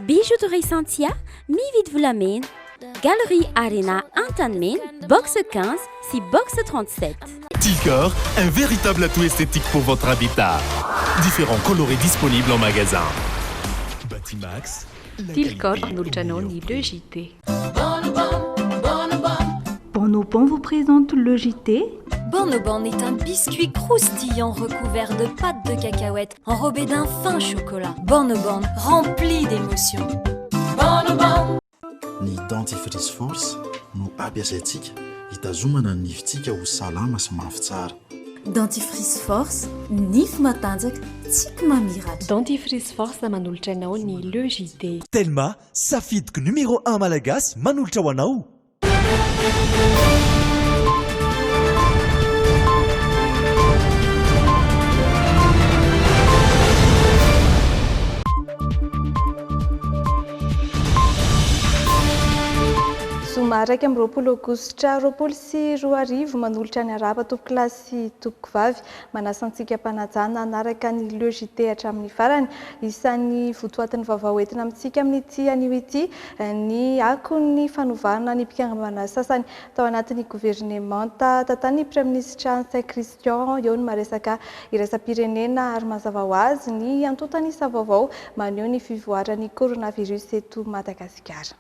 Bijouterie Santia, mividy volamena, Galerie Arena Antanmena, box 15, si box 37. Tilcor, un véritable atout esthétique pour votre habitat. Différents colorés disponibles en magasin. Batimax. Tilcor, Nuljanoni, le JT. Bonobon vous présente le JT. Bonobon est un biscuit croustillant recouvert de pâte de cacahuète enrobé d'un fin chocolat. Bonobon, rempli d'émotions. Bonobon. Ny dentifrice force no ampiasaintsika hitazomana ny nifintsika ho salama sy mafy tsara. Dentifrice force, nify matanjaka, tsika mamiratra. Dentifrice force manolotra anao ny le JT. Telma, safidiko numéro 1 malagasy manolotra ho anao. Maraka amin'ny roapolo aogositra roapolo sy roa arivo manolotra ny araba tompoko kilasy tompoko vavy manasantsika mpanajana anaraka ny le JT hatramin'ny farany. Isan'ny votoatin'ny vaovao entina amintsika amin'ity anio ity ny akon'ny fanovana ny mpiangana sasany tao anatin'ny gouvernemanta tatany Premier Ministre Saint Christian eo ny maresaka iraisam-pirenena ary mazava ho azy ny antotanisa vaovao maneho ny fivoaran'ny coronavirus eto Madagasikara.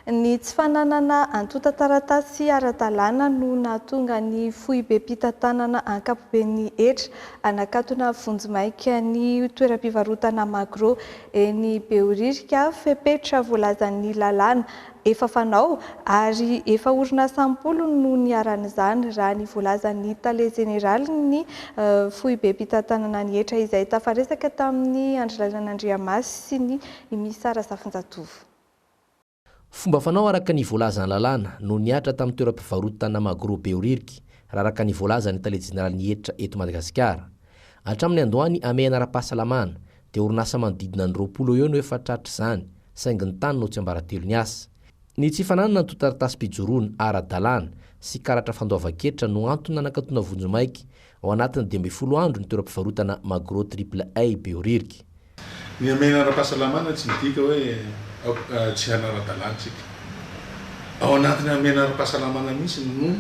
Ny tsy fananana antota taratasy ara-dalàna no nahatonga ny fohy be mpitantanana ankapoben'ny hetra anakatona vonjimaika ny toeram-pivarotana Magro eny Behoririka fepetra voalazan'ny lalàna efa fanao ary efa orinasa 10 no niaran'izany raha ny voalazan'ny tale general ny fohy be mpitantanana ny hetra izay tafaresaka tamin'ny Andriamasy sy ny Misara Safinjatovo. Fomba fanao araka ny voalazana lalàna no niatra tamin'ny toeram-pivarotana Magro Behoririka raha araka ny voalazan'ny tale general ny hetra eto Madagasikara. Hatramin'ny androany amehana ara-pahasalamana dia orinasa manodidina ny 20 eo no efa tratra izany saingy ny tany no tsy ambaratelo ny asa. Ny tsy fananana ny totaratasy-pijoroana ara-dalàna sy karatra fandoavan-ketra no antony nanakatona vonjimaiky ao anatiny 12 andro ny toeram-pivarotana Magro AAA Behoririka. Ny amehana ara-pahasalamana tsy midika hoe tsy hanara-dalàntsika. Ao anatin'ny amehana ara-pahasalamana mihitsy no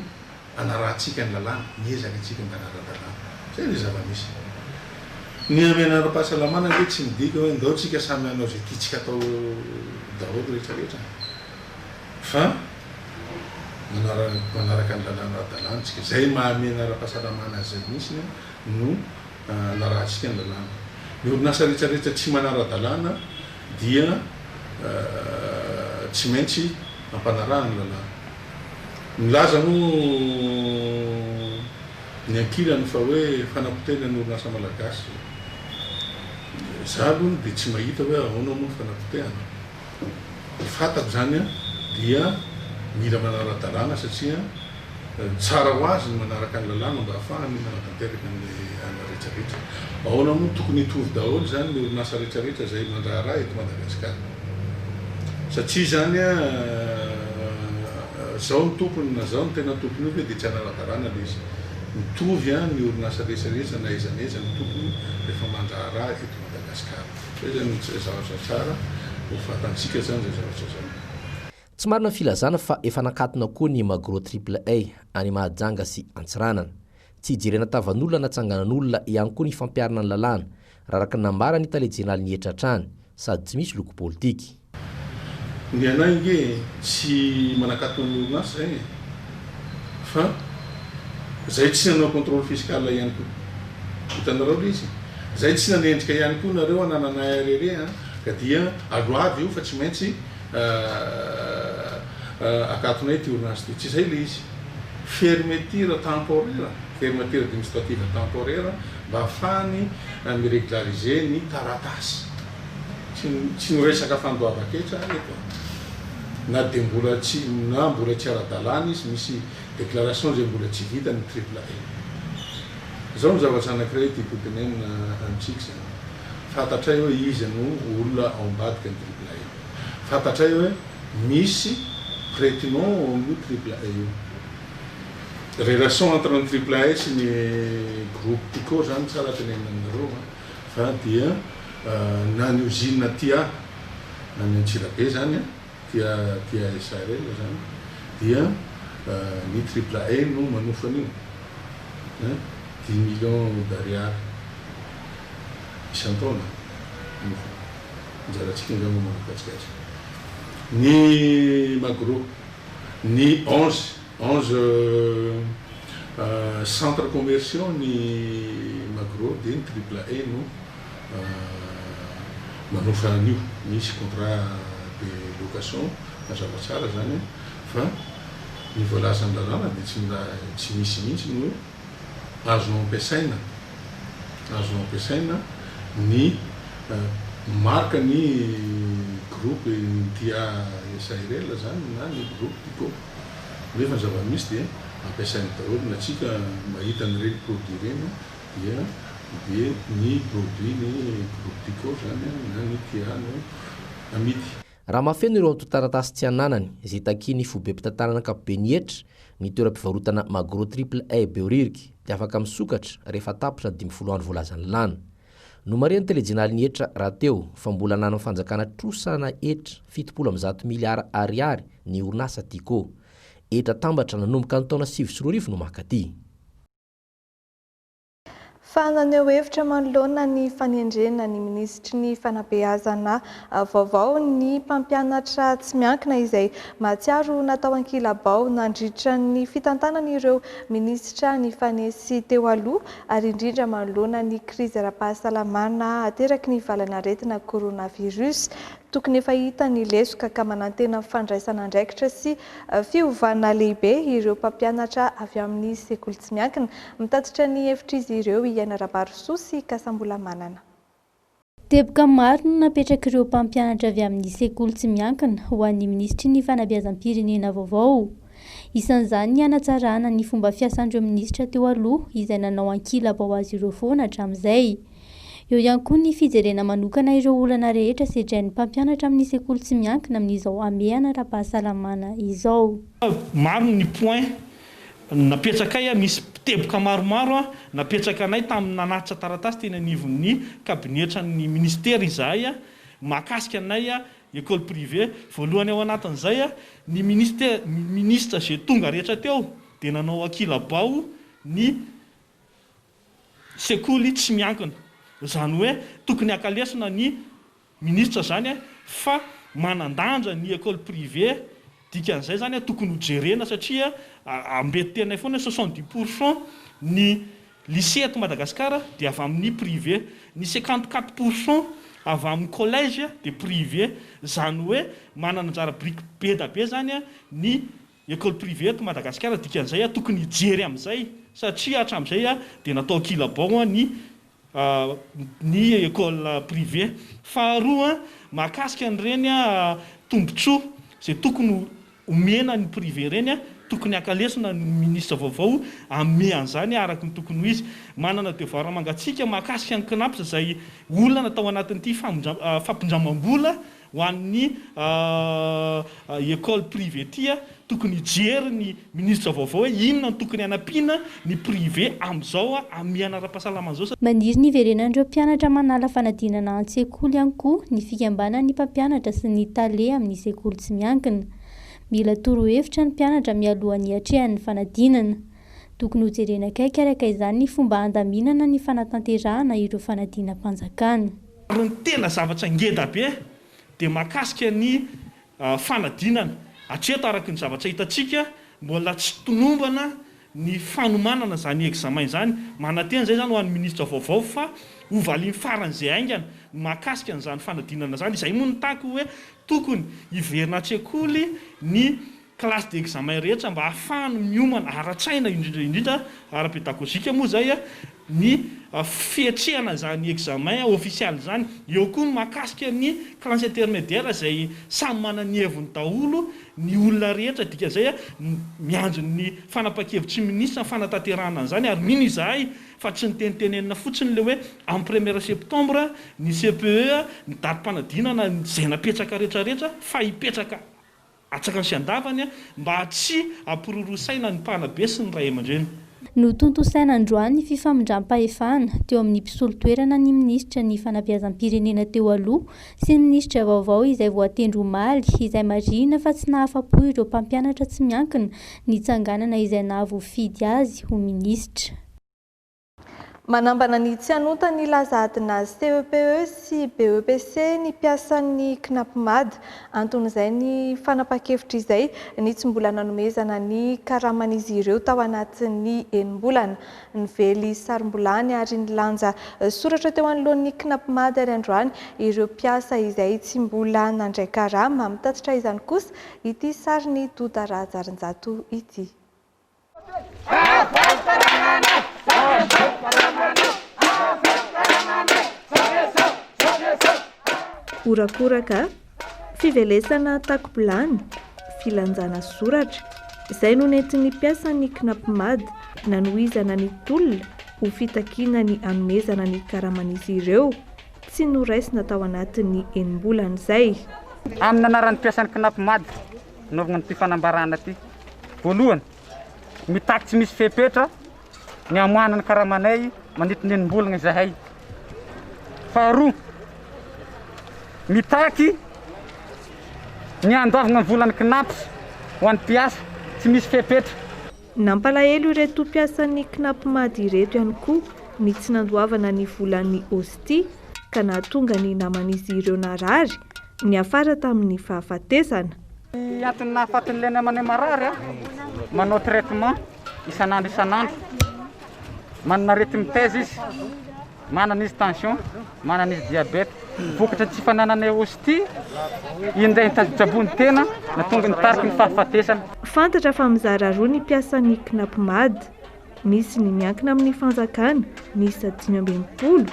anarahantsika ny lalàna, miezaka antsika ny hanara-dalàna. Zay ny zava-misy. Ny amehana ara-pahasalamana hoe tsy midika hoe ndao tsika samy hanao izay tiantsika atao daholo rehetrarehetra. Fa manaraka ny lalàna ara-dalàntsika. Zay mahamehana ara-pahasalamana zay mihitsy no anarahantsika ny lalàna. Ny orinasa rehetrarehetra tsy manara-dalàna dia tsy maintsy ampanarahana ny lalàna. Milaza moa ny ankilany fa hoe fanapotena ny orinasa malagasy. Zaho aloha dia tsy mahita hoe ahoana moa fanapotehana. Ny fantako zany dia mila manara-dalàna satria tsara ho azy ny manaraka ny lalàna mba ahafahany manatanteraka ny rehetrarehetra. Ahoana moa tokony hitovy daholo zany ny orinasa rehetrarehetra izay mandraharaha eto Madagasikara. Satria zany zao ny tompony na zao ny tena tompony hoe dia tsy hanara-dalàna ilay izy. Mitovy ny orinasa rehetrarehetra na aiza n'aiza ny tompony rehefa mandraharaha eto Madagasikara. Zay zany ny zavatra tsara ho fantatsika zany zay zavatra zany. Tsy marina filazana fa efa nakatona koa ny Magro AAA any Mahajanga sy Antsiranana. Tsy hijerena tavan'olona na tsanganan'olona ihany koa ny fampiarana ny lalàna raha araka nambara ny tale jenerali ny hetra hatrany sady tsy misy loko politika. Ny anay nge tsy manakatona ny orinasa zay fa zay tsy nanao contrôle fiscal ihany koa. Hitanareo izy. Zay tsy nanendrika ihany koa nareo anananay arere ka dia aloavy io fa tsy maintsy akatonay ty orinasa ty. Tsy zay le izy. Fermeture temporaire, fermeture administrative temporaire mba ahafahany mirégulariser ny taratasy. Tsy niresaka fandoavan-ketra eto. Na dia mbola tsy ara-dalàna izy misy déclaration zay mbola tsy vita ny AAA. Zao ny zavatra anankiray tiako tenenina amintsika zany. Fantatray hoe izy no olona ao ambadika ny AAA. Fantatray hoe misy prétendant ao amin'ny AAA io. relation entre ny triple A sy ny groupe Tico zany tsara tenenanareo fa dia na ny usine tia na ny Antsirabe zany tia SARL zany dia ny triple A no manofa an'io 10 millions d'ariary isan-taona njaratsika angamba manakatsikatsy ny Magro ny 11 centres commerciaux ny Magro dia ny triple A no manofa an'io misy contrat de location mazava tsara zany fa ny voalazany lalàna dia tsy misy mihitsy no azonao ampiasaina ny marque ny groupe tia SARL zany na ny groupe Tico nefa ny zava-misy dia ampiasainy daholo na tsika mahita an'ireny produit reny dia ny produit ny groupe Tico zany na ny tia no amidy. Raha mafeno ireo antotaratasy tsy ananany izay takia ny fobe mpitantanana ankapobeny hetra ny toeram-pivarotana Magro triple A Behoririka dia afaka misokatra rehefa tapitra 20 andro voalazany lana. No maria ny telejinaly ny hetra raha teo fa mbola nana fanjakana trosana hetra 700 miliara ariary ny orinasa Tico. Hetra tambatra nanomboka ny taona 2024 no makaty. Fa naneho hevitra manoloana ny fanendrena ny ministry ny fanabeazana vaovao ny mpampianatra tsy miankina izay mahatsiaro natao ankilabao nandritra ny fitantanana ireo ministra ny fanesy teo aloha ary indrindra manoloana ny krizy ara-pahasalamana ateraky ny valana aretina coronavirus. Tokony efa hita ny lesoka ka manantena fandraisana andraikitra sy fiovana lehibe ireo mpampianatra avy amin'ny sekoly tsy miankina. Mitatitra ny hevitra izy ireo Iaina Rabarosoa sy Kasambola Manana. Teboka maro no napetraka ireo mpampianatra avy amin'ny sekoly tsy miankina ho an'ny ministry ny fanabeazam-pirenena vaovao. Isan'izany ny hanatsarana ny fomba fiasan'ireo ministra teo aloha izay nanao ankilabao azy ireo foana hatramin'izay. Eo ihany koa ny fijerena manokana ireo olana rehetra sedrain'ny mpampianatra amin'ny sekoly tsy miankina amin'izao amehana ara-pahasalamana izao. Maro ny point napetraka misy teboka maromaro napetraka anay tamin'ny nanatitra taratasy teny anivon'ny kabinetra ny ministera izahay mahakasika anay école privée voalohany ao anatin'izay ny ministra zay tonga rehetra teo dia nanao ankilabao ny sekoly tsy miankina. Zany hoe tokony akalesona ny ministra zany fa manandanja ny école privée dikan'izay zany tokony hojerena satria ambety tenay foana 70% ny lycée eto Madagasikara dia avy amin'ny privé, ny 54% avy amin'ny collège de privé. Zany hoe manana anjara be da be zany ny école privée eto Madagasikara dikan'izay tokony hijery amin'izay satria hatramin'izay dia natao ankilabao ny école privée. Faharoa mahakasika an'ireny tombotsoa zay tokony omena ny privé reny tokony akalesona ny ministra vaovao ame an'izany araka ny tokony ho izy. Manana devoir mangatsika mahakasika ny knapsa izay olona natao anatin'ity fampindramam-bola ho an'ny école privée ty tokony hijery ny ministra vaovao inona tokony hanampiana ny privé amin'izao amehana ara-pahasalamana zao. Maniry ny iverenan'ireo mpianatra manala fanadinana an-tsekoly ihany koa ny fikambanan'ny mpampianatra sy ny tale amin'ny sekoly tsy miankina. Mila torohevitra ny mpianatra mialoha ny hatrehan'ny fanadinana. Tokony ho jerena akaiky araka izany ny fomba handaminana ny fanatanterahana ireo fanadinam-panjakana. Ny tena zavatra ngeda be dia mahakasika ny fanadinana. Hatreto araka ny zavatra hitantsika mbola tsy tonombana ny fanomanana zany examen zany. Manantena zay zany ho an'ny ministra vaovao fa ho valiny faran'izay aingana mahakasika an'izany fanadinana zany. Izay moa ny tako hoe tokony hiverina an-tsekoly ny classe d'examen rehetra mba ahafahany miomana ara-tsaina indrindra ara-pédagogique moa zay ny fiatrehana zany examen officiel zany. Eo koa ny mahakasika ny classe intermédiaire izay samy manana ny heviny daholo ny olona rehetra dikan'izay miandry ny fanapa-kevitry ministra ny fanatanterahana an'izany. Ary mino izahay fa tsy nitenitenenina fotsiny le hoe amin'ny 1er septembre ny CPE ny datim-panadinana izay napetraka rehetrarehetra fa hipetraka atsaka ny sy andavany mba tsy ampirorosaina ny mpanabe sy ny ray aman-dreny. No tontosaina androany ny fifamindram-pahefana teo amin'ny mpisolo-toerana ny minisitra ny fanabeazam-pirenena teo aloha sy ny minisitra vaovao izay voatendro omaly izay marina fa tsy nahafa-po ireo mpampianatra tsy miankina ny tsanganana izay nahavoafidy azy ho minisitra. Manambana ny tsy hanota ny lazadina CEPE sy BEPC ny mpiasan'ny KNAPMAD. Anton'izay ny fanapa-kevitra izay ny tsy mbola nanomezana ny karaman'izy ireo tao anatin'ny enim-bolana. Nively sarim-bolany ary nilanja soratra teo anoloan'ny KNAPMAD ary androany ireo mpiasa izay tsy mbola nandray karama. Mitatitra izany kosa ity sary ny Doda Rajarinjato ity. Urakoraka, fivelesana takobilany, filanjana soratra. Izay no nentin'ny mpiasan'ny KNAPMAD nanohizana ny tolona ho fitakiana ny hanomezana ny karaman'izy ireo tsy noraisina tao anatin'ny enim-bolana izay. Amin'ny anaran'ny mpiasan'ny KNAPMAD naovana ny mpifanambarana ity. Voalohany, mitaky tsy misy fepetra ny amoahana ny karamanay manitiny enim-bolana izahay. Faharoa, mitaky ny andavana ny volan'ny KNAPS ho an'ny mpiasa tsy misy fepetra. Nampalahelo ireto mpiasan'ny KNAPMAD ireto ihany koa ny tsy nandoavana ny volan'ny OSTI ka nahatonga ny naman'izy ireo narary ny afara tamin'ny fahafatesana. Antony nahafatin'ny lena manay marary manao traitement isanandro isanandro. Manana arety miteza izy, manana izy tension, manana izy diabete. Vokatra tsy fananana OSTI indray nitsaboany tena natonga nitariky ny fahafatesana. Fantatra fa mizara roa ny mpiasan'ny KNAPMAD. Misy ny miankina amin'ny fanjakana, misy 520.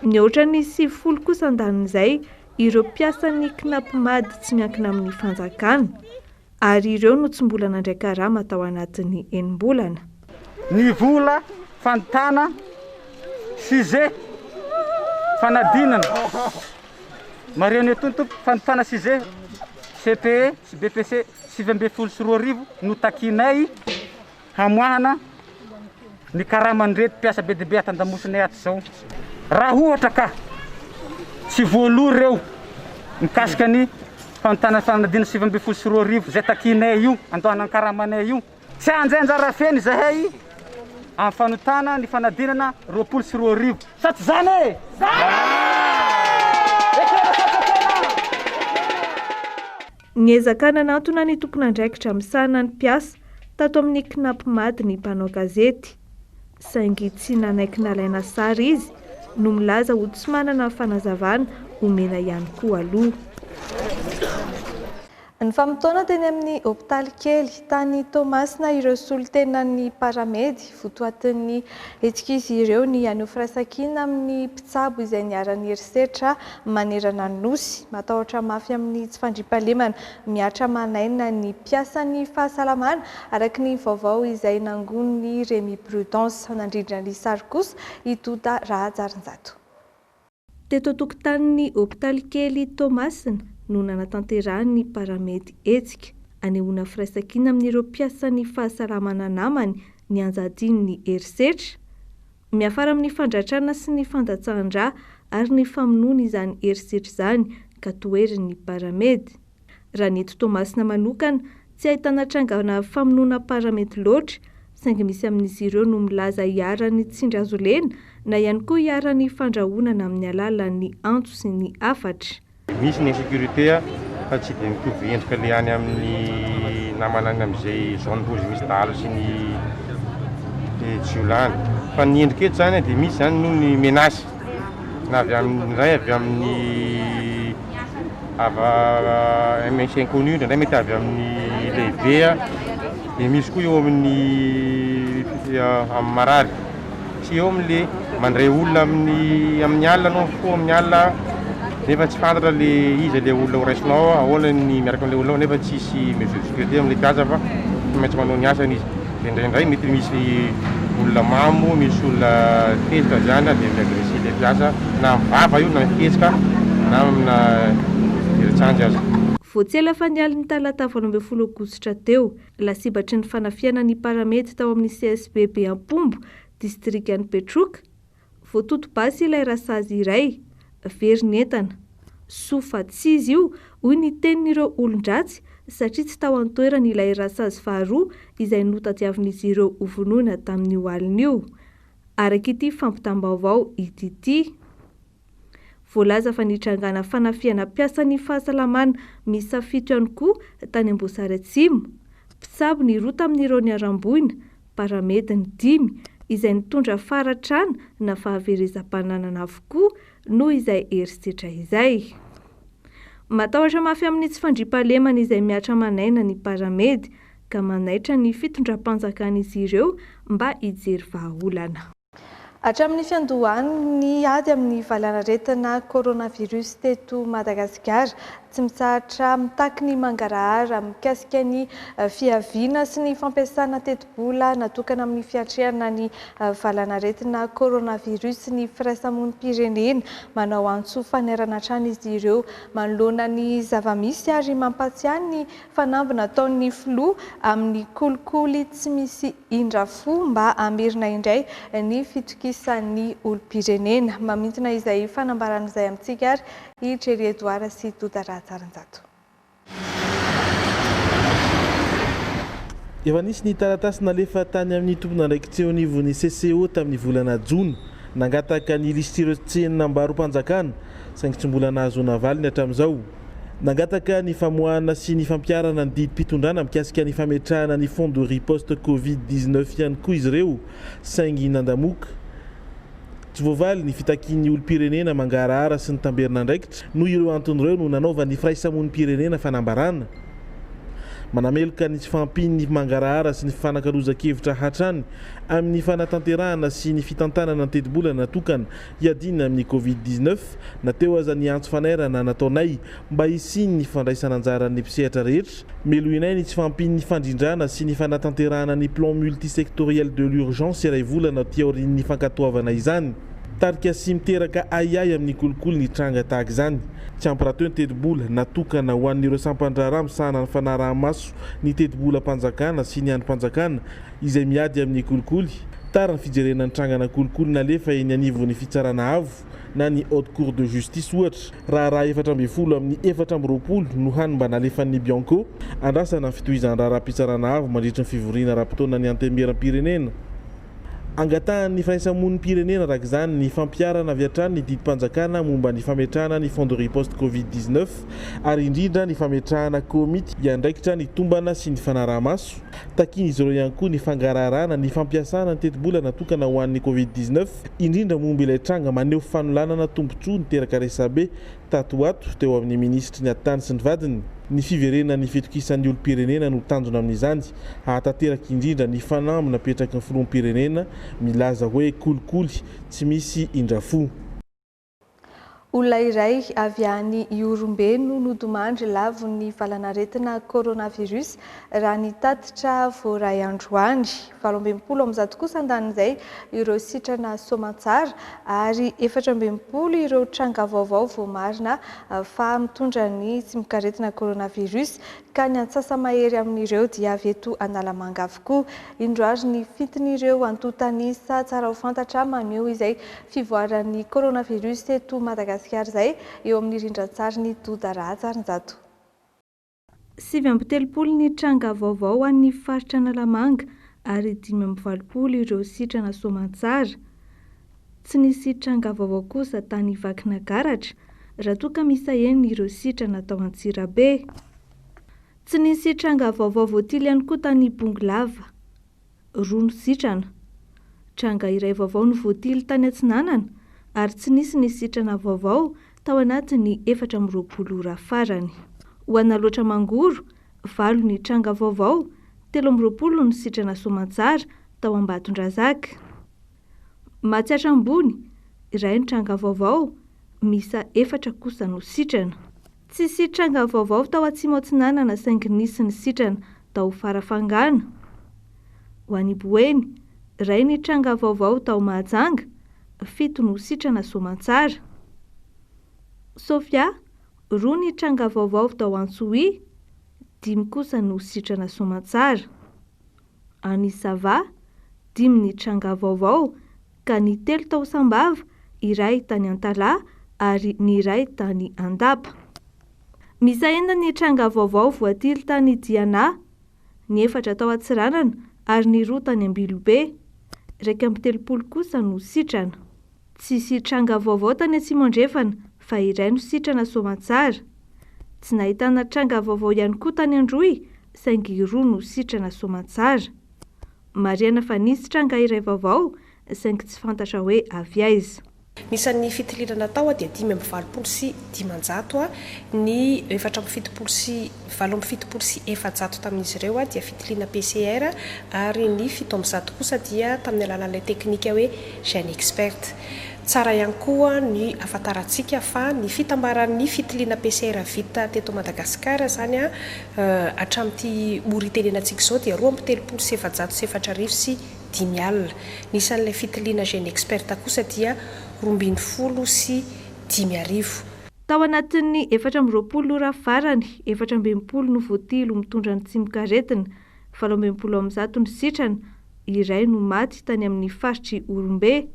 Ny ohatran'ny 70 kosa andanin'izay ireo mpiasan'ny KNAPMAD tsy miankina amin'ny fanjakana ary ireo no tsy mbola nandray karama tao anatin'ny enim-bolana. Ny vola fantana size fanadinana mariano etonto fantana size CPE sy BPC 724 no takinay hamoahana ny karamandreto mpiasa be dia be atandamosinay ato zao. Raha ohatra ka tsy voaloha reo mikasika ny fantana fanadina 724 zay takinay io andohana ny karamanay io tsy anjay anjara feny zahay amin'ny fanotana ny fanadinana 24 sa tsy zany e? Niezakana nantona ny tompon'andraikitra misahana ny mpiasa tato amin'ny KNAPMAD ny mpanao gazety. Saingy tsy nanaiky nalaina sary izy no milaza ho tsy manana fanazavana omena ihany koa aloha. Ny famotoana teny amin'ny hôpitaly kely tany Tomasina ireo solitenan'ny paramedy votoatin'ny etsikizy ireo ny anio firaisan-kina amin'ny mpitsabo izay niara-ny herisetra manerana ny nosy. Matahotra mafy amin'ny tsy fandriampahalemana miatra manaina ny mpiasan'ny fahasalamana araka ny vaovao izay nangon'ny Remy Prudence. Nandrindra ny sary kosa i Doda Rajarinjato. Teto tokotanin'ny hôpitaly kely Tomasina no nanatanterahany paramedy etsika anehoana firaisan-kina amin'ireo mpiasan'ny fahasalamana namany ny anjadin'ny herisetra. Miafara amin'ny fandratrana sy ny fandatsahan-dra ary ny famonoana izany herisetra izany ka toerin'ny paramedy. Raha ny eto Tomasina manokana tsy ahitana trangana famonoana paramedy loatra saingy misy amin'izy ireo no milaza hiarany tsindry azo lena na ihany koa hiarany fandrahonana amin'ny alalan'ny antso sy ny afatra. Misy ny sécurité fa tsy dia mitovy endrika le any amin'ny namana any amin'izay zone rouge misy dalo sy ny jiolany. Fa ny endrika eto zany dia misy zany noho ny menasy na avy amin'ny MNC inconnu indray mety avy amin'ny lehibe dia misy koa eo amin'ny marary sy eo amin'le mandray olona amin'ny alina no fo amin'ny alina nefa tsy fantatra le izy le olona ho raisinao ahoana ny miaraka amin'le olona nefa tsisy mesure de sécurité amin'le mpiasa fa maintsy manao ny asany izy. Dia indraindray mety misy olona mamo, misy olona tezitra zany dia miagressy le mpiasa na mivava io na miketsika na amina heritsanjy azy. Voatsela fa nialy ny talata 12 aogositra teo, lasibatry ny fanafiana ny paramety tao amin'ny CSBB Ampombo, distrikan'ny Petroka. Voatoto basy ilay rasazy iray, very ny entana. Sofa tsy izy io, hoy ny tenin'ireo olon-dratsy, satria tsy tao an-toerana ilay rasazy faharoa izay notadiavin'izy ireo ho vonoina tamin'io alin'io. Araka ity fampitam-baovao ity. Voalaza fa nitrangana fanafiana piasan'ny fahasalamana misa 7 ihany koa tany Amboasary Atsimo. Mpitsabo ny roa tamin'ireo niaramboina, paramedy ny 5 izay nitondra faratrana na fahaverezam-pananana avokoa noho izay erisetra izay. Matahotra mafy amin'ny tsy fandriampahalemana izay miatra manaina ny paramedy ka manaitra ny fitondram-panjakan'izy ireo mba hijery vahaolana. Hatramin'ny fiandohany ny ady amin'ny valanaretina coronavirus teto Madagasikara, tsy mitsahatra mitaky ny mangarahara mikasika ny fiaviana sy ny fampiasana teti-bola natokana amin'ny fiatrehana ny valanaretina coronavirus ny firaisamonim-pirenena, manao antso fanerana hatrany izy ireo manoloana ny zavamisy ary mampatsiahy ny fanamby nataon'ny filoha amin'ny kolikoly tsy misy indrafo mba hamerina indray ny fitokisan'ny olom-pirenena. Mamintona izay fanambarana izay amintsika ary i Jerry Edouard sy Doda Ratsaranjato. Efa nisy ny taratasy nalefa tany amin'ny tompona ndraiky tsy eo anivon'ny CCO tamin'ny volana Jona, nangataka ny lisitrireo tsena mba rom-panjakana saingy tsy mbola nahazo navaliny hatramin'izao. Nangataka ny famoahana sy ny fampiarana ny didim-pitondrana mikasika ny fametrahana ny fond de riposte Covid-19 ihany koa izy ireo saingy nandamoka. Tsy voavaly ny fitakian'ny olom-pirenena mangarahara sy ny tamberina ndraikitra noho ireo anton'ireo no nanaova ny firaisamonim-pirenena fanambarana. Manameloka ny tsy fampin'ny mangarahara sy ny fanankarozan-kevitra hatrany amin'ny fanatanterahana sy ny fitantanana ny teti-bola natokana hiadina amin'ny Covid-19, nateo aza ny antso fanairana nataonay mba hisiny ny fandraisana anjaran'ny mpisehatra rehetra. Meloinay ny tsy fampin'ny fandrindrana sy ny fanatanterahana ny plan multisectoriel de l'urgence iray volana ty aorian'ny fankatoavana izany. Tarika sy miteraka aiay amin'ny kolikoly ny tranga tahaka izany. Tsy ampirahateo ny teti-bola natokana ho an'ireo sampandrara misahana ny fanaraha-maso ny teti-bola mpanjakana sy ny androm-panjakana izay miady amin'ny kolikoly. Tara ny fijerena ny trangana kolikoly nalefa eny anivon'ny fitsarana avo na ny haute cour de justice ohatra. Raha 420 amin'ny 420 no hany mba nalefan'ny Bianco andrasana ny fitohizany raharaham-pitsarana avo mandritra ny fivoriana rahampitaona ny antemeram-pirenena. Angatahan'ny firaisamonim-pirenena araka izany ny fampiarana avy hatrany ny didim-panjakana momba ny fametrahana ny fond de riposte Covid-19 ary indrindra ny fametrahana komity iandraikitra ny tombana sy ny fanaraha-maso. Takiany izy ireo ihany koa ny fangararana ny fampiasana ny teti-bola natokana ho an'ny Covid-19, indrindra momba ilay tranga maneho fanolanana tombotsoa niteraka resabe tatoato teo amin'ny ministry ny Atany sy ny vadiny. Ny fiverena ny fitokisan'ny olom-pirenena no tanjona amin'izany, hahatanteraka indrindra ny fanamby napetraky ny filoham-pirenena milaza hoe kolikoly tsy misy indrafo. Olona iray avy any Iorumbeno nodomandry lavon'ny valanaretina coronavirus raha nitatitra voaray androany. 12 am'zato kosa andanin'izay ireo sitrana soamantsara ary 14 ireo tranga vaovao voamarina fa mitondra ny tsy mikaretina coronavirus ka ny antsasa mahery amin'ireo dia avy eto Analamanga avokoa. Indroary ny fitin'ireo antotanisa tsara ho fantatra maneho izay fivoaran'ny coronavirus eto Madagasikara zay eo amin'ny rindran-tsary ny Doda Ratsaranjato. 7 ny tranga vaovao an'ny faritra Analamanga ary 5 ireo sitrana soamantsara. Tsy nisy tranga vaovao kosa tany Vakinagaratra raha toa ka misaheny ireo sitrana tao Antsirabe. Tsy nisy tranga vaovao voatily ihany koa tany Bongolava, roa sitrana. Tranga iray vaovao no voatily tany Atsinanana ary tsy nisy ny sitrana vaovao tao anatin'ny 14 ora farany. Ho ana loatra Mangoro, 9 ny tranga vaovao, 13 ny sitrana soamantsara tao Ambatondrazaka. Matsiatra Ambony, 1 ny tranga vaovao, misa 4 kosa no sitrana. Tsisy tranga vaovao tao Atsimo Atsinanana saingy nisy ny sitrana tao Farafangana. Ho any Boeny, 1 ny tranga vaovao tao Mahajanga, 7 no sitrana soamantsara. Sofia, roa ny tranga vaovao tao Antsohi, 5 kosa no sitrana Soamantsara. Any Sava 5 ny tranga vaovao ka ny 3 tao Sambava, iray tany Antala ary ny iray tany Andapa. Misaenda ny tranga vaovao voatily tany Diana, ny 4 tao Atsiranana ary ny 2 tany Ambilobe, 230 kosa no sitrana. Tsisy tranga vaovao tany Atsimondrefana fa iray no sitrana Soamantsara. Tsy nahitana tranga vaovao ihany koa tany Androy, saingy 2 no sitrana Soamantsara. Mariana fa nisy tranga iray vaovao, saingy tsy fantatra hoe avy aiza. Nisan'ny fitiliana tao dia 520 sy 500 ny 470 sy 770 sy 700 tamin'izy ireo dia fitiliana PCR ary ny 700 kosa dia tamin'ny alalan'ilay teknika hoe Gene Expert. Tsara ihany koa ny afantarantsika fa ny fitambaran'ny fitiliana PCR vita teto Madagasikara zany hatramin'ity ora itenenantsika izao dia 230 sy 704 sy 5 alina. Nisan'ilay fitiliana Gene Expert kosa dia 20 sy 10,000. Tao anatin'ny 420 ora farany, 420 no voatilo mitondra ny tsimikaretina, 720 ny sitrana, iray no maty tany amin'ny faritry Orombe.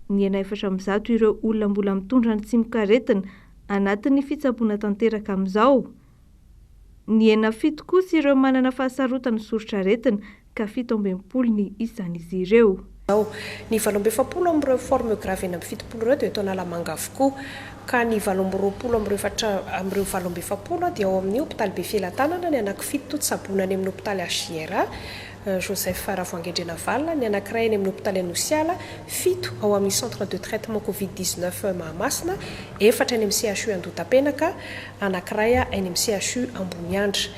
Ny ena 400 ireo olona mbola mitondra ny tsimikaretina anatin'ny fitsaboana tanteraka amin'izao. Ny ena 7 kosa ireo manana fahasarotana soritra aretina ka 17 ny isan'izy ireo. Ny 720 amin'ireo forme grave eny amin'ny 70 ireo dia eto Analamanga avokoa, ka ny 720 amin'ireo 720 dia ao amin'ny hôpitaly Befilatanana, ny anaky 7 tsabonany amin'ny hôpitaly HJR Joseph Ravoangendrena Valina, ny anankiray eny amin'ny hôpitaly Anosiala, 7 ao amin'ny centre de traitement Covid-19 Mahamasina, 4 eny amin'ny CHU Andotapenaka, anankiray eny amin'ny CHU Amboniandra.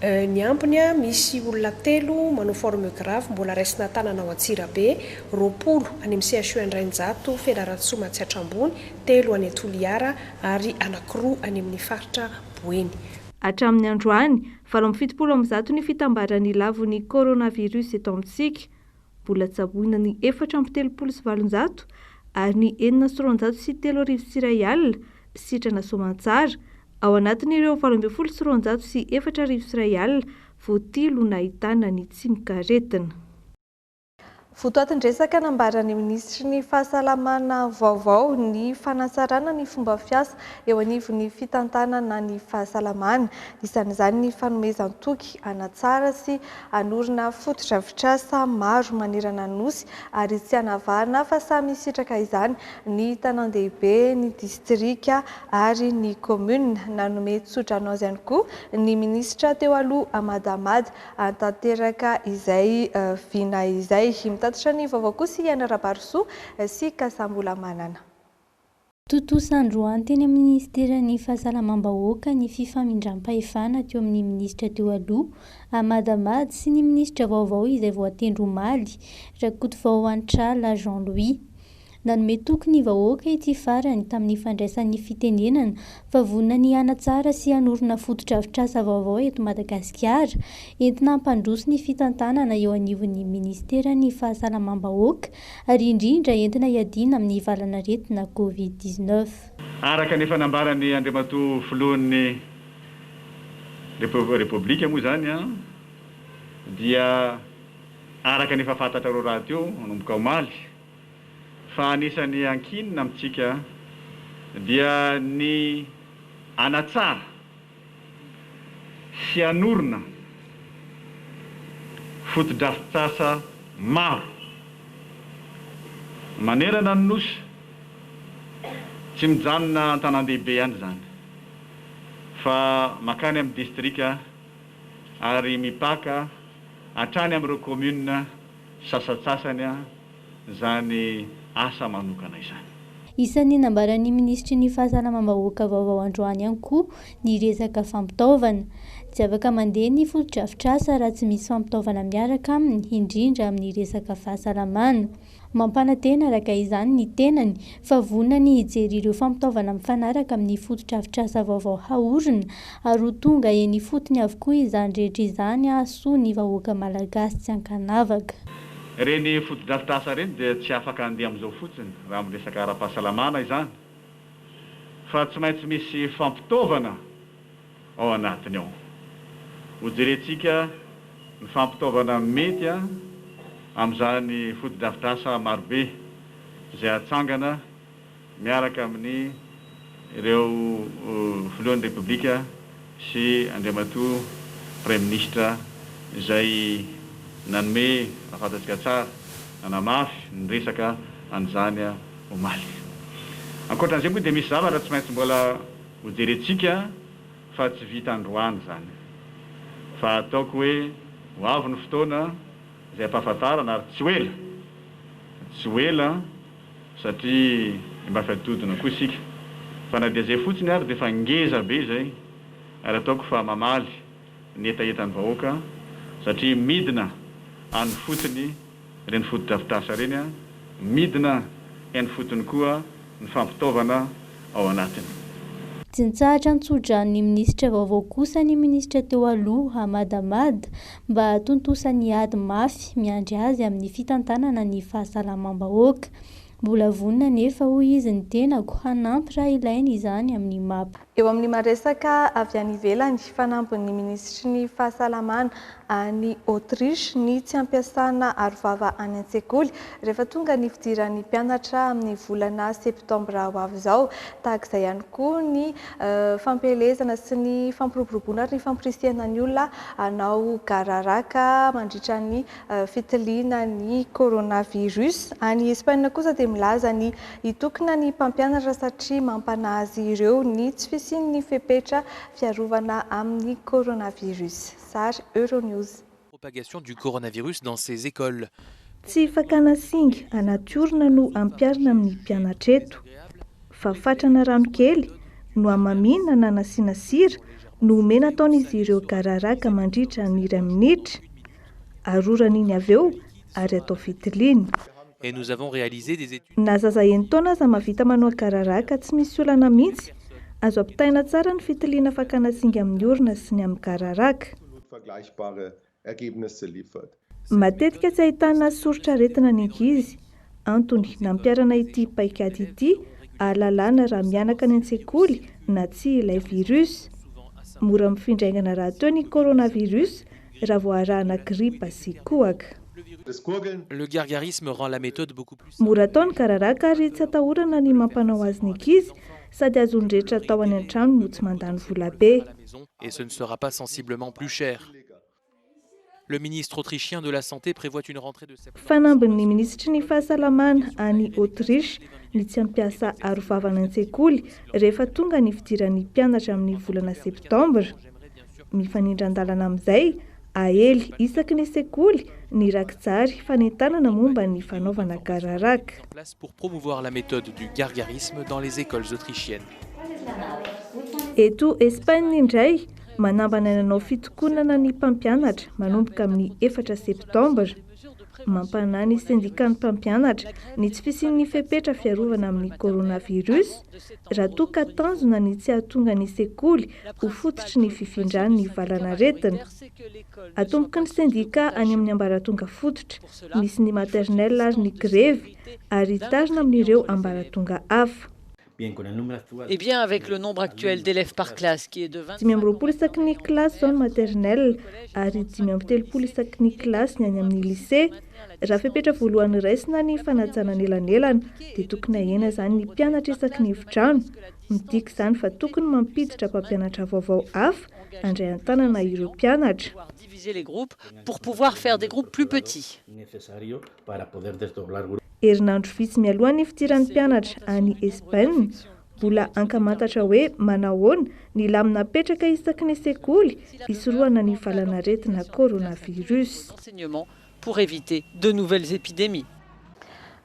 Ny ambiny misy olona 3 manao forme grave mbola raisina tanana ao Antsirabe, 20 any amin'ny CHU Andrainjato Fianarantsoa Matsiatra Ambony, 3 any Toliara ary anankiroa any amin'ny faritra Boeny. Hatramin'ny androany, 770 ny fitambaran'ny lavon'ny coronavirus eto amintsika, mbola tsaboina ny 430 sy 700 ary ny 903 sy 3 alina sitrana Soamantsara. Ao anatin'ireo 20 sy 400 sy 4 sy 1 alina voatilo nahitana ny tsimikaretina. Fotoatin-dresaka nambaran'ny ministry ny fahasalamana vaovao ny fanatsarana ny fomba fiasa eo anivon'ny fitantanana ny fahasalamana. Isan'izany ny fanomezan-toky anatsara sy anorina fotodrafitrasa maro manerana ny nosy ary tsy hanavahana fa samy sitraka izany ny tanan-dehibe, ny distrika ary ny commune. Nanome tsodrano azy ihany koa ny ministra teo aloha Amadamady antanteraka izay vina izay. Tatitra ny vaovao koa sy Iana Rabaroso sy Kasambola Manana. Totosa androany teny amin'ny ministeran'ny fahasalamam-bahoaka ny fifamindram-pahefana teo amin'ny ministra teo aloha Amadamady sy ny ministra vaovao izay voatendro omaly Rakotovao Antrala Jean-Louis. Nanome toky ny vahoaka ity farany tamin'ny fandraisan'ny fitenenana fa vonina ny hanatsara sy hanorina fotodrafitrasa vaovao eto Madagasikara entina hampandroso ny fitantanana eo anivon'ny ministeran'ny fahasalamam-bahoaka ary indrindra entina hiadiana amin'ny valana aretina Covid-19. Araka ny fanambarany Andriamatoa filohan'ny Repoblika moa zany dia araka ny fafantatra reo raha teo manomboka omaly fa anisany ankinina amintsika dia ny anatsara sy anorina fotodrafitrasa maro manerana ny nosy tsy mijanona an-tanan-dehibe ihany zany fa makany amin'ny distrika ary mipaka hatrany amin'ireo commune sasatsasany zany asa manokana izany. Isan'ny nambaran'ny ministry ny fahasalamam-bahoaka vaovao androany ihany koa ny resaka fampitaovana. Tsy afaka mandeha ny fotodrafitrasa raha tsy misy fampitaovana miaraka aminy, indrindra amin'ny resaka fahasalamana. Mampanantena araka izany ny tenany fa vonina ny hijery ireo fampitaovana mifanaraka amin'ny fotodrafitrasa vaovao haorina ary ho tonga eny fotony avokoa izany rehetra izany soa ny vahoaka malagasy tsy ankanavaka. Reny fotodrafitrasa reny dia tsy afaka andeha amin'izao fotsiny raha amin'ny resaka ara-pahasalamana izany fa tsy maintsy misy fampitaovana ao anatiny ao. Ho jerentsika ny fampitaovana mety amin'izany foto-drafitrasa marobe izay atsangana miaraka amin'ny ireo filohan'ny repoblika sy andriamatoa premier ministre izay nanome afantatsika tsara nanamafy ny resaka an'izany omaly. Ankoatran'izay moa dia misy zavatra tsy maintsy mbola ho jerentsika fa tsy vita androany zany. Fa ataoko hoe ho avy ny fotoana izay ampahafantarana ary tsy ho ela satria mba fiatodina koa isika. Fa na dia zay fotsiny ary dia fa ngeza be zay ary ataoko fa mamaly ny etaetan'ny vahoaka satria midina any fotony ireny foto-drafitrasa reny midina eny fotony koa ny fampitaovana ao anatiny. Tsintsahatra antsotra ny minisitra vaovao kosa ny minisitra teo aloha Hamadamada mba hatontosany ady mafy miandry azy amin'ny fitantanana ny fahasalamam-bahoaka. Mbola vonona nefa hoy izy ny tenako hanampy raha ilaina izany amin'ny mapa. Eo amin'ny maresaka avy any ivelany fanampin'ny ministry ny fahasalamana any Autriche ny tsy ampiasana arovava any an-tsekoly rehefa tonga ny fidiran'ny mpianatra amin'ny volana septambra ho avy izao. Tahak'izay ihany koa ny fampelezana sy ny fampiroboroboana ary ny fampirisihana ny olona hanao gararaka mandritra ny fitiliana ny coronavirus. Any Espagne kosa dia milaza ny hitokana ny mpampianatra satria mampanazy ireo ny tsy fisian'ny fepetra fiarovana amin'ny coronavirus. Sary Euronews. Propagation du coronavirus dans ces écoles. Tsy fakana singa anatiorina no ampiarina amin'ny mpianatra eto. Fa fatrana rano kely no amamina na nasiana sira no omena ataon'izy ireo gararaka mandritra ny 2 minitra. Arorana iny avy eo ary atao fitiliana. Et nous avons réalisé des études. Na zaza enitaona aza mahavita manao gararaka tsy misy olana mihitsy. Azo ampitaina tsara ny fitiliana fakana singa amin'ny orona sy ny amin'ny gararaka. Matetika tsy ahitana soritra aretina ny ankizy. Antony nampiarana ity paikady ity ahalalana raha mianaka any an-tsekoly na tsy ilay virus. Mora mifindraingana raha teo ny coronavirus raha voarahana gripa sy kohaka. Le gargarisme rend la méthode beaucoup plus. Mora atao ny gararaka ary tsy atahorana ny mampanao azy ny ankizy sady azony rehetra atao any an-trano no tsy mandany vola be. Et ce ne sera pas sensiblement plus cher. Le ministre autrichien de la Santé prévoit une rentrée de septembre. Fanambin'ny ministry ny fahasalamana any Autriche ny tsy ampiasa arovavana an-tsekoly rehefa tonga ny fidiran'ny mpianatra amin'ny volana septambra. Mifanindran-dalana amin'izay ahely isaky ny sekoly ny rakitsary fanentanana momba ny fanaovana gararaka. Place pour promouvoir la méthode du gargarisme dans les écoles autrichiennes. Eto Espagne indray manambana nanao fitokonana ny mpampianatra manomboka amin'ny 4 septambra. Mampana ny syndicat ny mpampianatra ny tsy fisian'ny fepetra fiarovana amin'ny coronavirus raha toa ka tanjona ny tsy ahatonga ny sekoly ho fototry ny fifindrany ny valanaretina. Atomboka ny syndicat any amin'ny ambaratonga fototra misy ny maternelle ary ny grève ary tarina amin'ireo ambaratonga hafa. Eh bien, avec le nombre actuel d'élèves par classe qui est de 20... 20 isaky ny classe zone maternelle ary 30 isaky ny classe ny any amin'ny lycée. Raha fepetra voalohany raisina ny fanajana nelanelana dia tokony ahena zany ny mpianatra isaky ny efitrano. Midika izany fa tokony mampiditra mpampianatra vaovao hafa handray an-tanana ireo mpianatra. Diviser les groupes pour pouvoir faire des groupes plus petits. Herinandro vitsy mialohan'ny fidiran'ny mpianatra any Espagne, mbola ankamantatra hoe manahoana ny lamina apetraka isaky ny sekoly hisorohana ny valanaretina coronavirus. Enseignement pour éviter de nouvelles épidémies.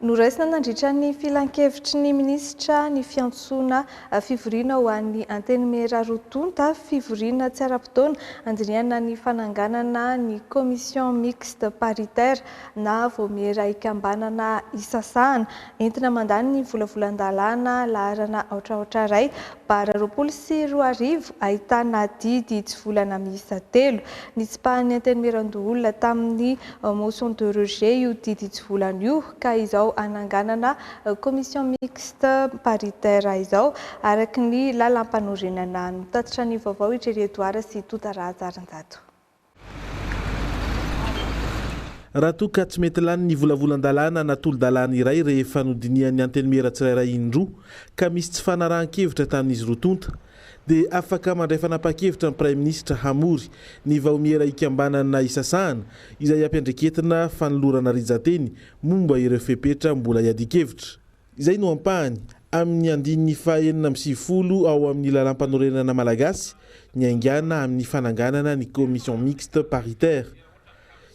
Noraisina nandritra ny filan-kevitry ny minisitra ny fiantsoana fivoriana ho an'ny Antenimera Rotonta, fivoriana tsy ara-potoana andiniana ny fananganana ny commission mixte paritaire na voamera ikambanana isasahana entina mandany ny volavolan-dalàna laharana aotraotra ray bara 24 ahitana didy tsy volana miisa 3. Ny tsipahan'ny Antenimera Andoholona tamin'ny motion de rejet io didy tsy volana io ka izao izao ananganana commission mixte paritaire izao araky ny lalam-panorenana notatitra ny vaovao Itreredoara sy Totarazaranjato. Raha toa ka tsy mety lany ny volavolan-dalàna natolo-dalàna iray rehefa nodinian'ny antenimera tsirairay indroa ka misy tsy fanarahan-kevitra tamin'izy roa tonta dia afaka mandray fanapa-kevitra ny Prime Ministre hamory ny vaomiera ikambanana isasahana izay ampiandreketina fanolorana rizanteny momba ireo fepetra mbola hiadi-kevitra. Izay no ampahany amin'ny andininy fahaenina amby 90 ao amin'ny lalam-panorenana malagasy ny aingana amin'ny fananganana ny commission mixte paritaire.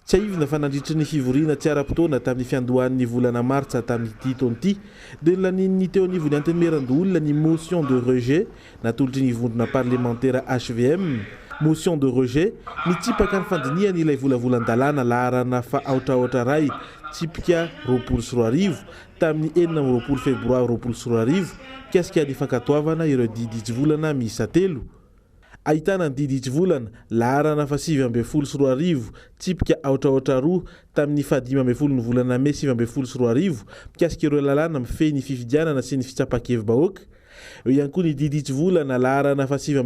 Tsy aivina fa nandritry ny fivoriana tsy ara-potoana tamin'ny fiandohan'ny volana martsa tamin'ity taona ity dia nolanin'ny teo anivon'ny antenimieran-doolona ny motion de rejet natolotry ny vondrona parlementaire HVM. Motion de rejet mitsipaka ny fandiniany ilay volavolan-dalàna laharana fa aotraotra ray tsipika 24 tamin'ny 4 febroary 24 kasika ny fankatoavana ireo didy volana miisa 3. Ahitana ny didy volana laharana fa 7 tsipika aotraotra 2 tamin'ny 15 ny volana May 7 mikasika ireo lalàna mifehy ny fifidianana sy ny fitsapakevy-bahoaka. Eo ihany koa ny didy volana laharana fa 7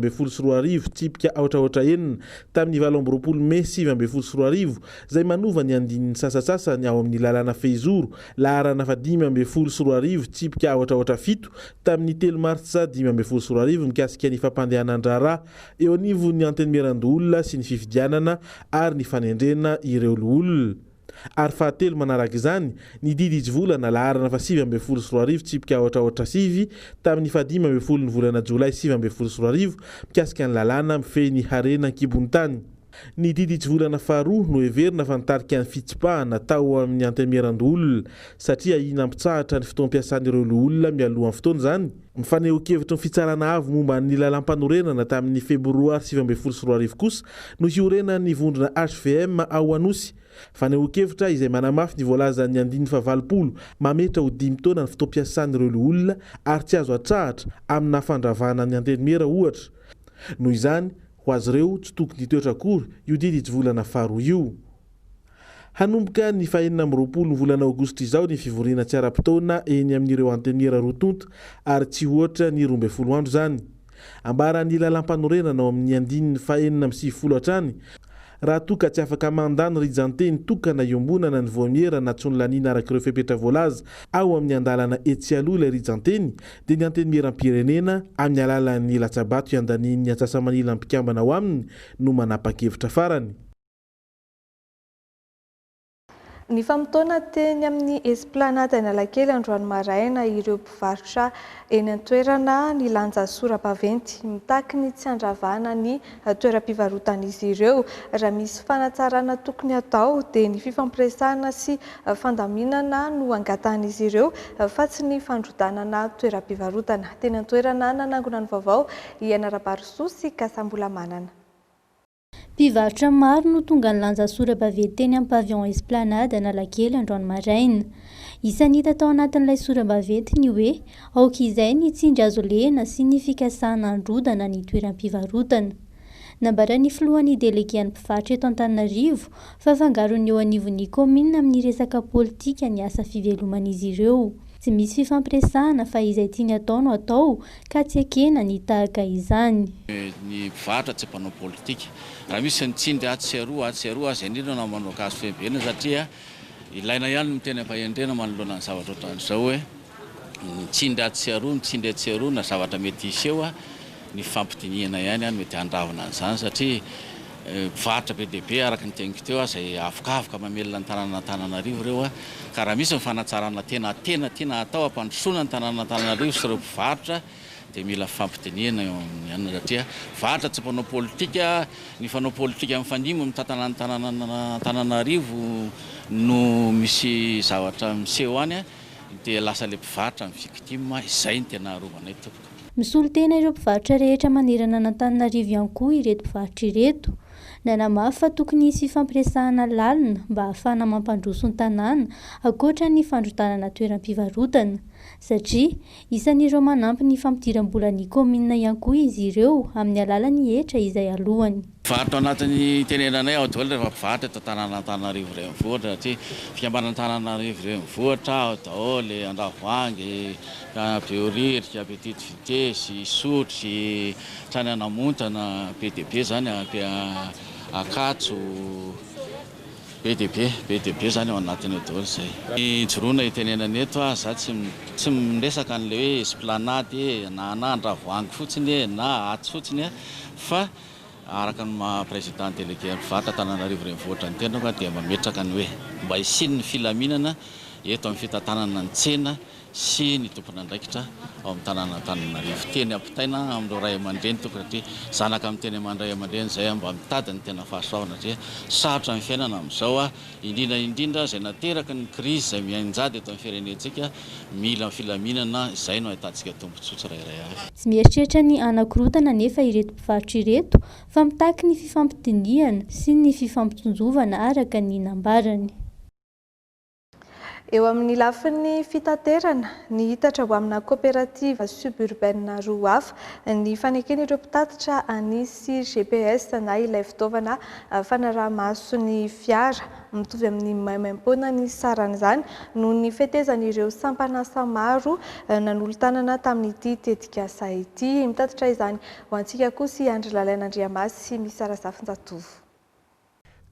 tsipika aotraotra 4 tamin'ny 20 May 7 izay manova ny andinin'ny sasasasany ao amin'ny lalàna Fehizoro laharana fa 5 tsipika aotraotra 7 tamin'ny 3 Martsa 5 mikasika ny fampandehanan-draharaha eo anivon'ny antenimieran-doolona sy ny fifidianana ary ny fanendrena ireo olona. Ary fahatelo manaraka izany ny didy volana laharana fa 7 tsipika aotraotra 7 tamin'ny 15 ny volana Jolay 7 mikasika ny lalàna mifehy ny harena an-kibon'ny tany. Ny didy volana faharoa no heverina fa nitarika ny fitsipahana tao amin'ny antenimieran-doolona satria inampitsahatra ny fotoam-piasan'ireo olona mialohan'ny fotoana izany. Mifaneho-kevitra ny fitsarana avo momba ny lalam-panorenana tamin'ny febroary 7 kosa no hiorena ny vondrona HVM ao Anosy. Faneho-kevitra izay manamafy ny voalazan'ny andininy fa 20 mametra ho 5 taona ny fotoam-piasan'ireo olona ary tsy azo atrahatra amin'ny fandravana ny antenimera ohatra. Noho izany ho azy ireo tsy tokony hitoetra akory io didy volana faharoa io. Hanomboka ny 20 ny volana Aogositra izao ny fivoriana tsy ara-potoana eny amin'ireo antenimera roa tonta ary tsy ohatra ny 12 andro izany. Ambaran'ny lalam-panorenana ao amin'ny andininy 490 hatrany. Raha toa ka tsy afaka mandany rizanteny tokana iombonana ny voamiera na tsy nolaniana araka ireo fepetra voalaza ao amin'ny andalana etsy aloha ilay rizanteny dia ny antenimieram-pirenena amin'ny alalan'ny latsabato iandanian'ny antsasamanila mpikambana ao aminy no manapa-kevitra farany. Ny famotoana teny amin'ny esplanade Analakely androany maraina ireo mpivarotra eny an-toerana ny lanja sora-baventy mitaky ny tsy andravana ny toeram-pivarotan'izy ireo. Raha misy fanatsarana tokony atao dia ny fifampiresahana sy fandaminana no angatan'izy ireo fa tsy ny fandrodanana toeram-pivarotana. Teny an-toerana nanangona ny vaovao Ianarabarosoa sy Kasambola Manana. Mpivarotra maro no tonga ny lanja sora-baventy teny amin'ny pavillon esplanade Analakely androany maraina. Isany hita tao anatin'ilay sora-baventy ny hoe aoka izay ny tsindry azo lena sy ny fikasana androdana ny toeram-pivarotana. Nambaran'ny filohan'ny delegean'ny mpivarotra eto Antananarivo fa fangaron'ny eo anivon'ny komina amin'ny resaka politika ny asa fiveloman'izy ireo. Tsy misy fifampiresahana fa izay tiany atao no atao ka tsy ekena ny tahaka izany. Ny mpivarotra tsy mpanao politika. Raha misy nitsindry atsy aroa azy indrindra na manao kazo fehibeny satria ilaina ihany ny teny ampahendrena manoloana ny zavatra ohatran'izao hoe nitsindry atsy aroa na zavatra mety iseho ny fampidiniana ihany mety handravana an'izany satria mpivarotra be dia be araka ny teniko teo izay avokaavoka mamelona ny tanàn'Antananarivo ireo ka raha misy mifanatsarana tena tiana atao ampandrosoana ny tanàn'Antananarivo sy ireo mpivarotra dia mila fampidiniana eo amin'ny satria varotra tsy mpanao politika, ny fanao politika amin'ny fanimo mitantana ny Antananarivo no misy zavatra miseho any dia lasa ilay mpivarotra amin'ny victime izay ny tena arovanay tompoko. Misolo tena ireo mpivarotra rehetra manerana ny Antananarivo ihany koa ireto mpivarotra ireto. nanamafy fa tokony hisy fampiresahana lalina mba ahafahana mampandroso ny tanàna ankoatra ny fandrotanana toeram-pivarotana satria isan'ireo manampy ny fampidiram-bola ny komina ihany koa izy ireo amin'ny alalan'ny hetra izay alohany. Varotra anatin'ny tenenanay ao daholo rehefa mpivarotra eto Antananarivo renivohitra satria fikambanana Antananarivo renivohitra ao daholo Andravoahangy, Behoririka, Petite Vitesse, Sotry, Trananamontana, PDB zany Akatso, PDB zany ao anatiny daholo zay. Ny joroana itenenana eto za tsy miresaka an'le hoe esplanade na Andravoahangy fotsiny na Aty fotsiny fa araka ny président délégué mpivarotra Antananarivo renivohitra ny tenako dia mametraka ny hoe mba hisiny ny filaminana eto amin'ny fitantanana ny tsena sy ny tompona andraikitra ao amin'ny tanàna Antananarivo. Teny ampitaina amin'ireo ray aman-dreny tokony satria zanaka amin'ny teny amandray aman-dreny zay mba mitady ny tena fahasoavana satria sarotra ny fiainana amin'izao indrindra izay nateraka ny crise izay mianjady eto amin'ny firenentsika mila filaminana izay no ahitantsika tombontsoa tsirairay avy. Tsy mieritreritra ny anakorotana nefa ireto mpivarotra ireto fa mitaky ny fifampidiniana sy ny fifampitonjovana araka ny nambarany. Eo amin'ny lafin'ny fitaterana ny hitatra ho amina coopérative suburbaine roa hafa ny fanekeny ireo mpitatitra anisy GPS na ilay fitaovana fanaraha-maso ny fiara mitovy amin'ny maimaimpona ny saran'izany noho ny fetezan'ireo sampanasa maro nanolo-tanana tamin'ity tetikasa ity. Mitatitra izany ho antsika koa sy Andry Lalain'Andriamasy misy Arazafinjatovo.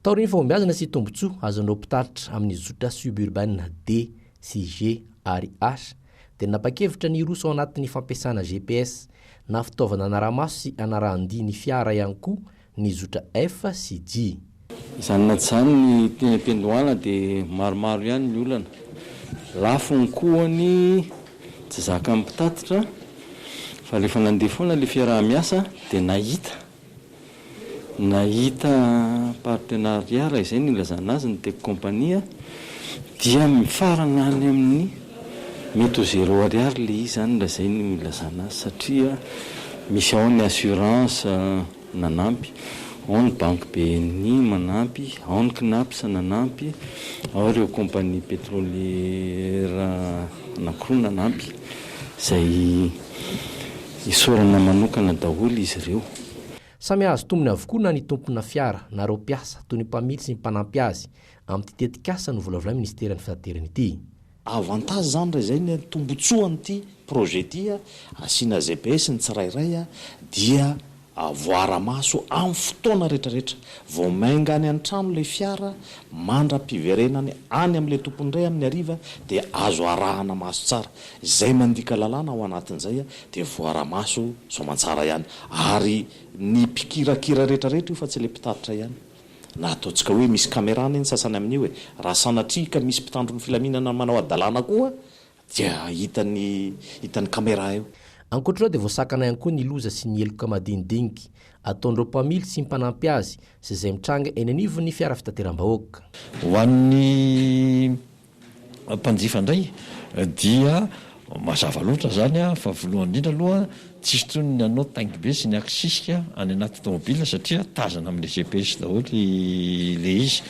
Taoriny fahombiazana sy tombotsoa azonao mpitatitra amin'ny zotra suburbaine D sy G ary H dia napakevitra ny roso ao anatin'ny fampiasana GPS na fitaovana anaramaso sy anarahandia ny fiara ihany koa ny zotra F sy G. Izany na izany ny teny-tendoana dia maromaro ihany ny olana. Lafo ny kohany tsy zaka mpitatitra fa rehefa nandeha foana ilay fiara miasa dia nahita partenariat izay ny ilazana azy ny Tech Compagnie dia mifarana any amin'ny mety ho 0 ariary le izy zany lazay ny ilazana azy satria misy ao ny assurance nanampy, ao ny banque BNI manampy, ao ny CNAPS nanampy, ao ireo compagnie pétrolière anankiroa nanampy izay isorana manokana daholo izy ireo. Samy azo tombony avokoa na ny tompona fiara na ireo mpiasa toy ny mpamily sy ny mpanampy azy amin'ny tetikasa no volavolahy ministeran'ny fitaterana ity. Avantage zany raha izay ny tombotsoan'ity projet ty asiana GPS ny tsirairay dia voara-maso amin'ny fotoana rehetrarehetra vao mainga any an-trano ilay fiara mandra-piverenany any amin'ilay tompony iray amin'ny hariva dia azo arahana maso tsara izay mandika lalàna ao anatin'izay dia voara-maso soamantsara ihany ary ny mpikirakira rehetrarehetra io fa tsy ilay mpitatitra ihany na ataontsika hoe misy kamerana iny sasany amin'io hoe raha sanatria ka misy mpitandro ny filaminana manao adalàna koa dia hitany kamera eo. Ankoatr'izao dia voasakana ihany koa ny loza sy ny heloka madinidinika ataon'ireo mpamily sy mpanampy azy sy izay mitranga eny anivon'ny fiara fitateram-bahoaka. Ho an'ny mpanjifa indray dia mazava loatra zany fa voalohany indrindra aloha tsisy toy ny anao tangy be sy ny aksisika any anaty tomobila satria tazana amin'le GPS daholo le izy.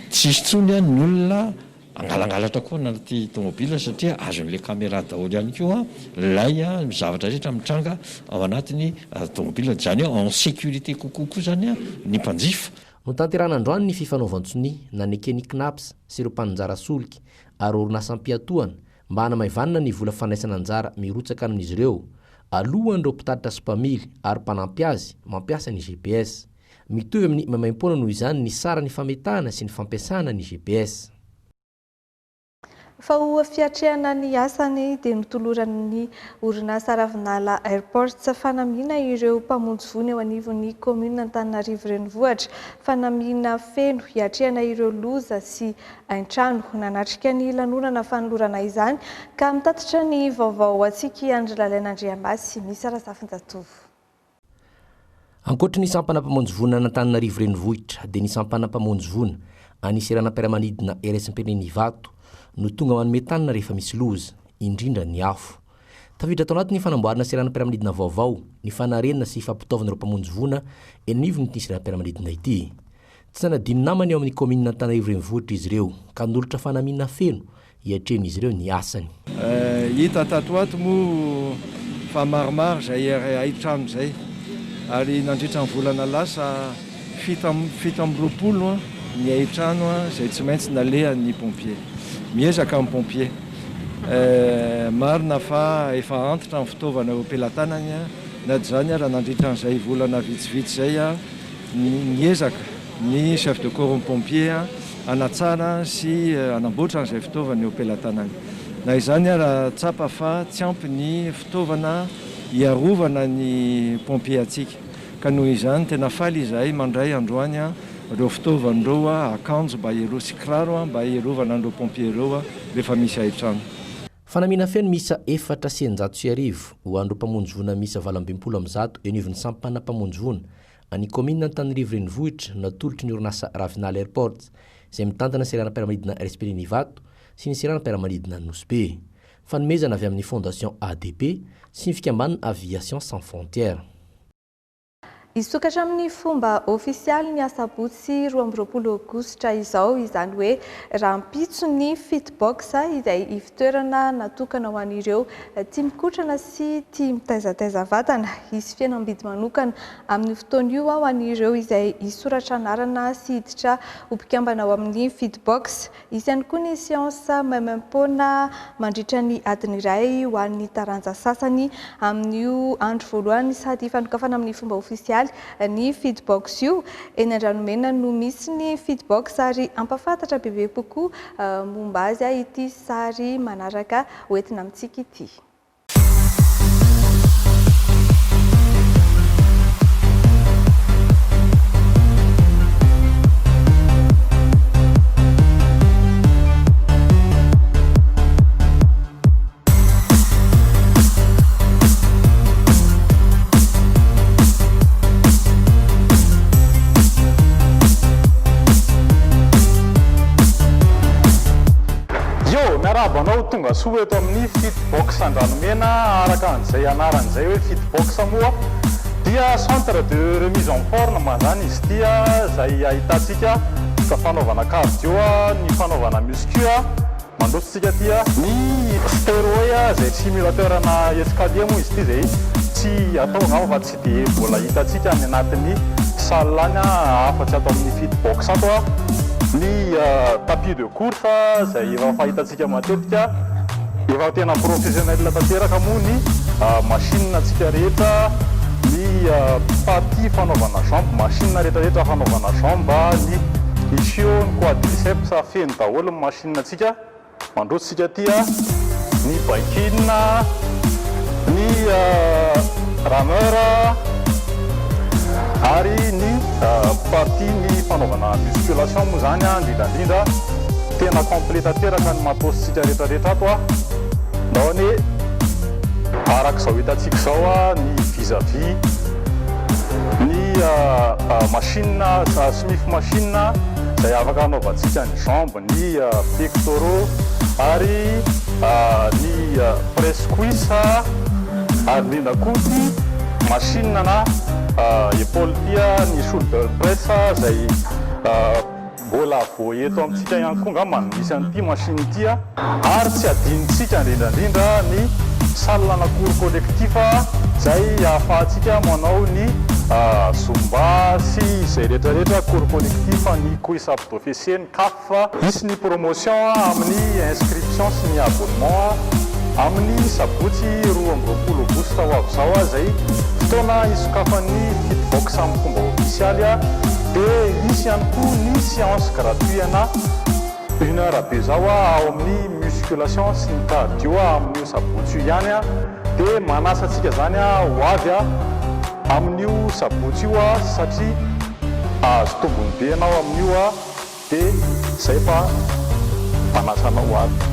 Tsisy toy ny olona angalangalatra koa anaty tomobila satria azon'le caméra daholo ihany koa lay zavatra rehetra mitranga ao anatiny tomobila zany en sécurité kokoa zany ny mpanjifa. No tanterana androany ny fifanaovantsony nanekeny CNAPS sy ireo mpananjara solika ary orinasam-piatohana mba hanamaivanina ny vola fanaisana anjara mirotsaka amin'izy ireo alohan'ireo mpitatitra sy mpamily ary mpanampy azy mampiasa ny GPS. Mitovy amin'ny maimaim-poana noho izany ny sara ny fametahana sy ny fampiasana ny GPS. Fa ho fiatrehana ny asany dia nitoloran'ny orinasa Ravinala Airports fanamina ireo mpamonjy voany eo anivon'ny commune Antananarivo renivohitra, fanamina feno hiatrehana ireo loza sy hain-trano nanatrika ny lanonana fanolorana izany ka mitatitra ny vaovao antsika Andry Lalain'Andriamasy misy Arazafinjatovo. Ankoatra ny sampana-pamonjy voana Antananarivo renivohitra dia ny sampana-pamonjy voana anisy ranam-piaramanidina RSMP Nivato no tonga manome tanana rehefa misy loza indrindra ny afo. tafiditra tao anaty ny fanamboarana seranam-piaramanidina vaovao ny fanarenana sy fampitaovana ireo mpamonjy vona enivo ny ty seranam-piaramanidina ity tsy sanadiny namany eo amin'ny komina Antananarivo renivohitra izy ireo ka nolotra fanamina feno hiatreny izy ireo ny asany. Hita tato ato moa fa maromaro zay aitrano zay ary nandritra ny volana lasa fito amby roapolo ny aitrano zay tsy maintsy nalehan'ny pompier miezaka amin'ny pompier marina fa efa antitra ny fitaovana ompelatanany na zany raha nandritra n'izay volana vitsivitsy zay niezaka ny chef de corps pompier anatsara sy anamboatra n'izay fitaovana ompelatanany na izany raha tsapa fa tsy ampy ny fitaovana iarovana ny pompier atsika ka noho izany tena faly izahay mandray androany reo fitaovan'ireo akanjo mba hiaro sy kiraro mba hierovana an'ireo pompier ireo rehefa misy aitrano. Fanamina feno misa 450 ho an'ireo mpamonjy vona misa 20 am'zato enivon'ny sampana mpamonjy vona any komina Antananarivo renivohitra natolotry ny orinasa Ravinala Airport izay mitantana seranam-piaramanidina RSP Nivato sy ny seranam-piaramanidina Nosbe fanomezana avy amin'ny fondation ADP sy ny fikambanana Aviation Sans Frontières. Isokatra amin'ny fomba ofisialy ny asabotsy 12 aogositra izao izany hoe raha mpitso ny fitbox izay ivitoerana natokana ho an'ireo tia mikotrana sy tia mitaizataiza vatana isy fihenam-bidy manokana amin'ny fotoana io ho an'ireo izay isoratra anarana sy hiditra ho mpikambana ao amin'ny fitbox. Isy ihany koa ny séance maimaimpona mandritra ny adiny iray ho an'ny taranja sasany amin'io andro voalohany sady fanokafana amin'ny fomba ofisialy ny fitbox io eny Andranomena no misy ny fitbox ary ampafantatra bebe kokoa momba azy ity sary manaraka hoentina amintsika ity. Miarabanao tonga soa eto amin'ny fitbox Andranomena araka an'izay anaran'izay hoe fitbox moa dia centre de remise en forme zany izy ity izay ahitantsika ka fanaovana cardio ny fanaovana muscu mandrosotsika ty ny stéroïde zay simulateur na escalier moa izy ity zay tsy atao ngamba fa tsy dia mbola hitantsika any anatin'ny salle any afa-tsy atao amin'ny fitbox ato ny tapis de course zay efa fahitantsika matetika efa tena professionnel tanteraka moa ny machine tsika rehetra ny partie fanaovana jambe machine rehetrarehetra fanaovana jambe ny ischio ny quadriceps feno daholo ny machine tsika mandrosotsika ty ny bikine ny rameur ary ny partie ny fanaovana musculation moa zany indrindrandrindra tena completa teraka ny matositsika rehetrarehetra ato naony arak'izao hitantsika zao ny vis-à-vis ny machine smith machine zay afaka anaovantsika ny jambe ny pectoraux ary ny presse cuisse ary indrindra koty machine na épaule tia ny shoulder press zay mbola vo eto amintsika ihany koa ngamba misy an'ity machine ity ary tsy adinitsika indrindrandrindra ny salle na cours collectif zay ahafahantsika manao ny zumba sy zay rehetrarehetra cours collectif ny cuisse abdos fessiers ny CAF isy ny promotion amin'ny inscription sy ny abonnement amin'ny sabotsy 12 aogositra ho avy zao zay fotoana isokafan'ny fitbox amin'ny fomba ofisialy dia misy ihany koa ny séance gratuit na 1 heure be zao ao amin'ny musculation sy ny cardio amin'io sabotsy io ihany dia manasa antsika zany ho avy amin'io sabotsy io satria azo tombony be ianao amin'io dia zay fa manasa anao ho avy.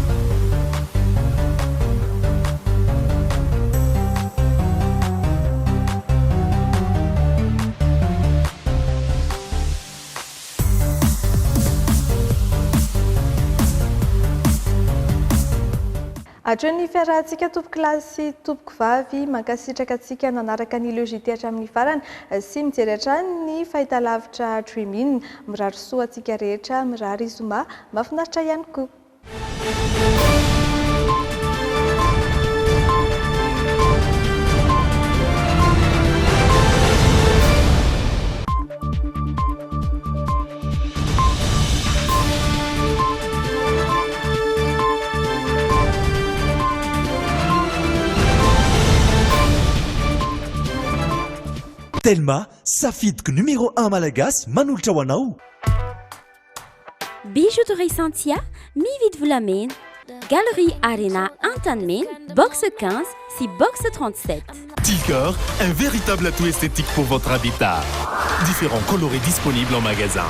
Hatreo ny fiarahantsika tompoko lahy sy tompoko vavy mankasitraka antsika nanaraka ny logité hatramin'ny farany sy mijery hatrany ny fahitalavitra Dream-in mirary soa antsika rehetra mirary zoma mahafinaritra ihany koa. Telma, safidiko numéro 1 malagasy manolotra ho anao. Bijouterie Santia, mividy volamena. Galerie Arena Antanmen, box 15, si box 37. Tilcor, un véritable atout esthétique pour votre habitat. Différents colorés disponibles en magasin.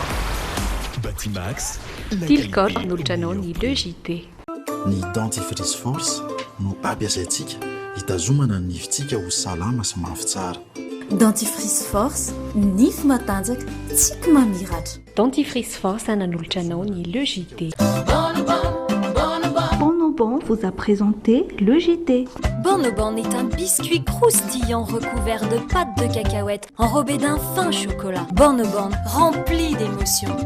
Batimax, Tilcor nolotrano ny logité. Ny dentifrice force no ampiasaintsika hitazomana ny nifitsika ho salama sy mafy tsara. Dentifrice force, nify matanjaka, tsy mamiratra. Dentifrice force nanolotranao ny le JT. Bonobon vous a présenté le JT. Bonobon est un biscuit croustillant recouvert de pâte de cacahuète enrobé d'un fin chocolat. Bonobon rempli d'émotions.